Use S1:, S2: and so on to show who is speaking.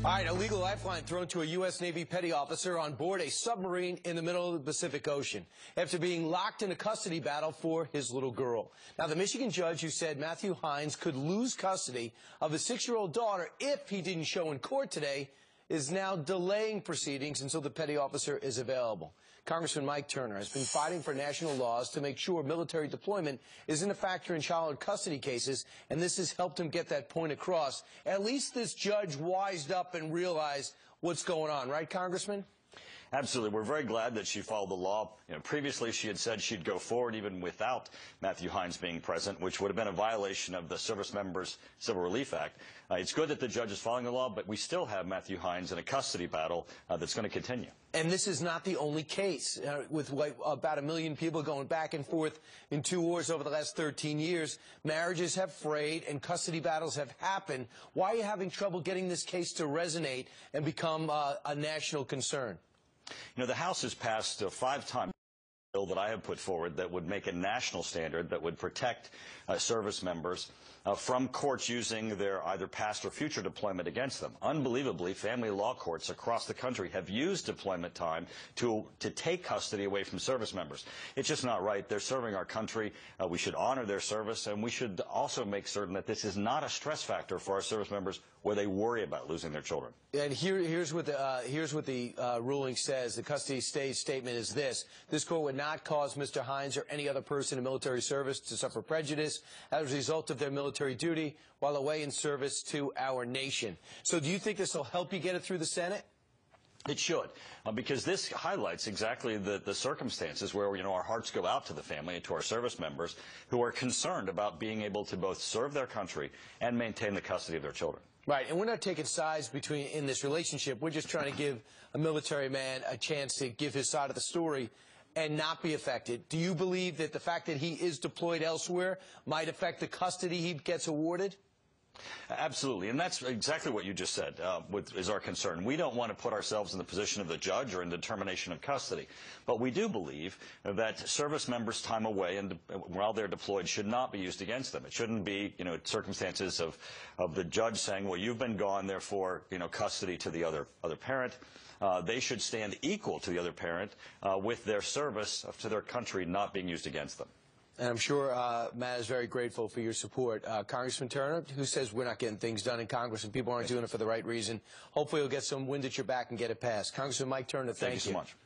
S1: All right, a legal lifeline thrown to a U.S. Navy petty officer on board a submarine in the middle of the Pacific Ocean after being locked in a custody battle for his little girl. Now, the Michigan judge who said Matthew Hines could lose custody of his 6-year-old daughter if he didn't show in court today is now delaying proceedings until the petty officer is available. Congressman Mike Turner has been fighting for national laws to make sure military deployment isn't a factor in child custody cases, and this has helped him get that point across. At least this judge wised up and realized what's going on, right, Congressman?
S2: Absolutely. We're very glad that she followed the law. Previously she had said she'd go forward even without Matthew Hines being present, which would have been a violation of the Service Members Civil Relief Act. It's good that the judge is following the law, but we still have Matthew Hines in a custody battle that's going to continue.
S1: And this is not the only case. With about 1 million people going back and forth in 2 wars over the last 13 years, marriages have frayed and custody battles have happened. Why are you having trouble getting this case to resonate and become a national concern?
S2: The House has passed 5 times a bill that I have put forward that would make a national standard that would protect service members from courts using their either past or future deployment against them. Unbelievably, family law courts across the country have used deployment time to take custody away from service members. It's just not right. They're serving our country. We should honor their service, and we should also make certain that this is not a stress factor for our service members where they worry about losing their children.
S1: And here's what the ruling says. The custody stage statement is this: this court would not cause Mr. Hines or any other person in military service to suffer prejudice as a result of their military duty while away in service to our nation. So do you think this will help you get it through the Senate?
S2: It should, because this highlights exactly the circumstances where, our hearts go out to the family and to our service members who are concerned about being able to both serve their country and maintain the custody of their children.
S1: Right, and we're not taking sides in this relationship. We're just trying to give a military man a chance to give his side of the story and not be affected. Do you believe that the fact that he is deployed elsewhere might affect the custody he gets awarded?
S2: Absolutely, and that's exactly what you just said is our concern. We don't want to put ourselves in the position of the judge or in determination of custody, but we do believe that service members' time away and while they're deployed should not be used against them. It shouldn't be, circumstances of the judge saying, well, you've been gone, therefore, custody to the other parent. They should stand equal to the other parent with their service to their country not being used against them.
S1: And I'm sure Matt is very grateful for your support. Congressman Turner, who says we're not getting things done in Congress and people aren't doing it for the right reason. Hopefully you'll get some wind at your back and get it passed. Congressman Mike Turner, thank you.
S2: Thank you so much.